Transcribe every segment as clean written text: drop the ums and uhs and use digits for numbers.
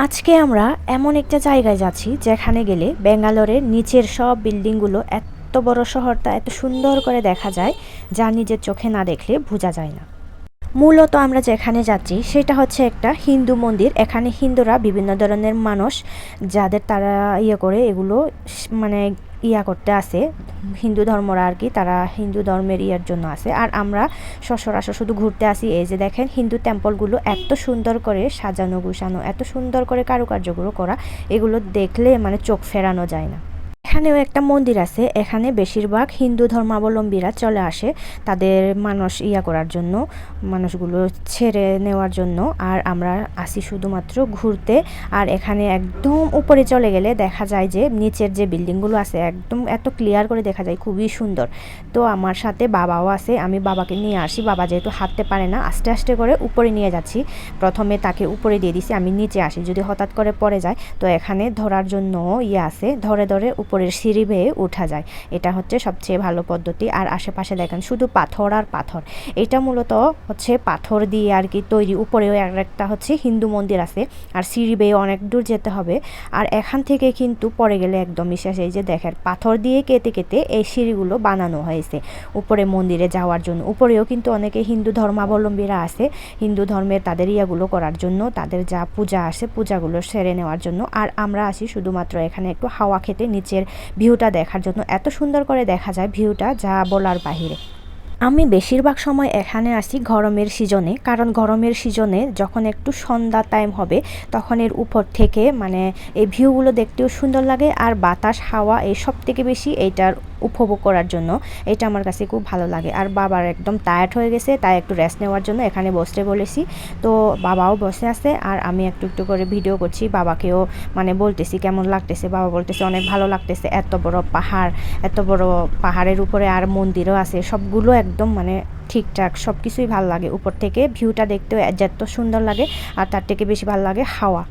আজকে আমরা এমন একটা জায়গায় যাচ্ছি যেখানে গেলে ব্যাঙ্গালোরের নিচের সব বিল্ডিংগুলো এত বড় শহরটা এত সুন্দর করে দেখা যায়, যা নিজের চোখে না দেখলে বোঝা যায় না। মূলত আমরা যেখানে যাচ্ছি সেটা হচ্ছে একটা হিন্দু মন্দির। এখানে হিন্দুরা বিভিন্ন ধরনের মানুষ যাদের তারা করে এগুলো মানে করতে আসে, হিন্দু ধর্মরা আর কি, তারা হিন্দু ধর্মের জন্য আসে। আর আমরা সচরাচর শুধু ঘুরতে আসি। এই যে দেখেন হিন্দু টেম্পলগুলো এত সুন্দর করে সাজানো গুছানো, এত সুন্দর করে কারুকার্যগুলো করা, এগুলো দেখলে মানে চোখ ফেরানো যায় না। এখানেও একটা মন্দির আছে, এখানে বেশিরভাগ হিন্দু ধর্মাবলম্বীরা চলে আসে তাদের মানুষ করার জন্য, মানুষগুলো ছেড়ে নেওয়ার জন্য। আর আমরা আসি শুধুমাত্র ঘুরতে। আর এখানে একদম উপরে চলে গেলে দেখা যায় যে নিচের যে বিল্ডিংগুলো আছে একদম এত ক্লিয়ার করে দেখা যায়, খুবই সুন্দর। তো আমার সাথে বাবাও আছে, আমি বাবাকে নিয়ে আসি। বাবা যেহেতু হাঁটতে পারে না, আস্তে আস্তে করে উপরে নিয়ে যাচ্ছি। প্রথমে তাকে উপরে দিয়ে দিছি, আমি নিচে আসি, যদি হঠাৎ করে পড়ে যায় তো এখানে ধরার জন্য আছে, ধরে ধরে উপরের সিঁড়ি বেয়ে উঠা যায়। এটা হচ্ছে সবচেয়ে ভালো পদ্ধতি। আর আশেপাশে দেখেন শুধু পাথর আর পাথর। এটা মূলত হচ্ছে পাথর দিয়ে আর কি তৈরি। উপরেও একটা হচ্ছে হিন্দু মন্দির আছে, আর সিঁড়ি বেয়ে অনেক দূর যেতে হবে। আর এখান থেকে কিন্তু পড়ে গেলে একদমই শেষ। এই যে দেখেন পাথর দিয়ে কেটে কেটে এই সিঁড়িগুলো বানানো হয়েছে উপরে মন্দিরে যাওয়ার জন্য। উপরেও কিন্তু অনেকে হিন্দু ধর্মাবলম্বীরা আছে, হিন্দু ধর্মের তাদের ইয়াগুলো করার জন্য, তাদের যা পূজা আসে পূজাগুলো সেরে নেওয়ার জন্য। আর আমরা আসি শুধুমাত্র এখানে একটু হাওয়া খেতে, নিচের ভিউটা দেখার জন্য। এত সুন্দর করে দেখা যায় ভিউটা, যা বলার বাহিরে। আমি বেশিরভাগ সময় এখানে আসি গরমের সিজনে, কারণ গরমের সিজনে যখন একটু সন্ধ্যা টাইম হবে তখন এর উপর থেকে মানে এই ভিউগুলো দেখতেও সুন্দর লাগে। আর বাতাস হাওয়া এই সব থেকে বেশি এইটার উপভোগ করার জন্য এটা আমার কাছে খুব ভালো লাগে। আর বাবার একদম টায়ার্ড হয়ে গেছে, তাই একটু রেস্ট নেওয়ার জন্য এখানে বসতে বলেছি। তো বাবাও বসে আছে আর আমি একটু একটু করে ভিডিও করছি। বাবাকেও মানে বলতেছি কেমন লাগতেছে। বাবা বলতেছে অনেক ভালো লাগতেছে, এত বড় পাহাড়, এত বড় পাহাড়ের উপরে আর মন্দিরও আছে, সবগুলো একদম মানে ঠিকঠাক, সব কিছুই ভালো লাগে। উপর থেকে ভিউটা দেখতেও যত সুন্দর লাগে, আর তার থেকে বেশি ভালো লাগে হাওয়া।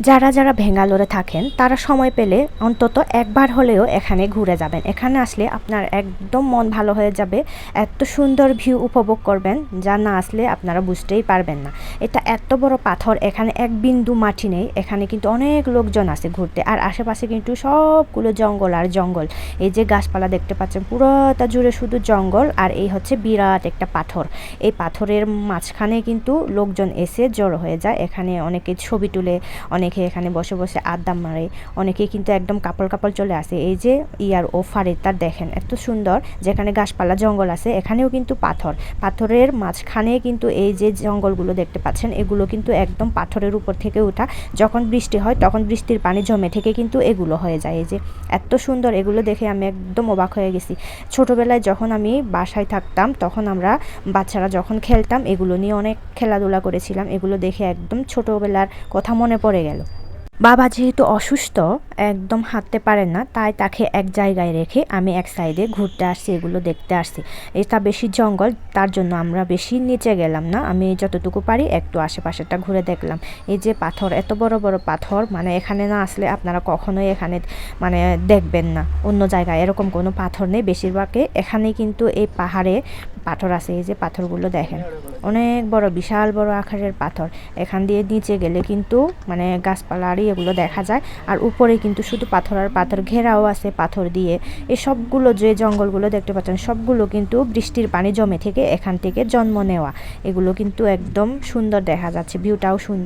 যারা যারা ব্যাঙ্গালোরে থাকেন তারা সময় পেলে অন্তত একবার হলেও এখানে ঘুরে যাবেন। এখানে আসলে আপনার একদম মন ভালো হয়ে যাবে, এত সুন্দর ভিউ উপভোগ করবেন যা না আসলে আপনারা বুঝতেই পারবেন না। এটা এত বড় পাথর, এখানে এক বিন্দু মাটি নেই। এখানে কিন্তু অনেক লোকজন আছে ঘুরতে। আর আশেপাশে কিন্তু সবগুলো জঙ্গল আর জঙ্গল। এই যে গাছপালা দেখতে পাচ্ছেন পুরোটা জুড়ে শুধু জঙ্গল। আর এই হচ্ছে বিরাট একটা পাথর। এই পাথরের মাঝখানে কিন্তু লোকজন এসে জড়ো হয়ে যায়। এখানে অনেকে ছবি তুলে, অনেকে এখানে বসে বসে আড্ডা মারে, অনেকে কিন্তু একদম কাপড় কাপড় চলে আসে। এই যে ওফারে তার দেখেন এত সুন্দর, যেখানে গাছপালা জঙ্গল আছে এখানেও কিন্তু পাথর। পাথরের মাঝখানে কিন্তু এই যে জঙ্গলগুলো দেখতে পাচ্ছেন এগুলো কিন্তু একদম পাথরের উপর থেকে ওঠা। যখন বৃষ্টি হয় তখন বৃষ্টির পানি জমে থেকে কিন্তু এগুলো হয়ে যায়। এই যে এত সুন্দর, এগুলো দেখে আমি একদম অবাক হয়ে গেছি। ছোটোবেলায় যখন আমি বাসায় থাকতাম তখন আমরা বাচ্চারা যখন খেলতাম এগুলো নিয়ে অনেক খেলাধুলা করেছিলাম। এগুলো দেখে একদম ছোটোবেলার কথা মনে পড়ে গেল। বাবা যেহেতু অসুস্থ, একদম হাঁটতে পারেন না, তাই তাকে এক জায়গায় রেখে আমি এক সাইডে ঘুরতে আসছি, এগুলো দেখতে আসছি। এটা বেশি জঙ্গল, তার জন্য আমরা বেশি নিচে গেলাম না, আমি যতটুকু পারি একটু আশেপাশেটা ঘুরে দেখলাম। এই যে পাথর, এত বড় বড় পাথর, মানে এখানে না আসলে আপনারা কখনোই এখানে মানে দেখবেন না। অন্য জায়গায় এরকম কোনো পাথর নেই, বেশিরভাগে এখানেই কিন্তু এই পাহাড়ে পাথর আছে। এই যে পাথরগুলো দেখেন অনেক বড়, বিশাল বড় আকারের পাথর। এখান দিয়ে নিচে গেলে কিন্তু মানে গাছপালা আর এগুলো দেখা যায়। আর উপরে কিন্তু শুধু পাথর আর পাথর, ঘেরাও আছে পাথর দিয়ে। এই সবগুলো যে জঙ্গলগুলো দেখতে পাচ্ছেন সবগুলো কিন্তু বৃষ্টির পানি জমে থেকে এখান থেকে জন্ম নেওয়া। এগুলো কিন্তু একদম সুন্দর দেখা যাচ্ছে, ভিউটাও সুন্দর।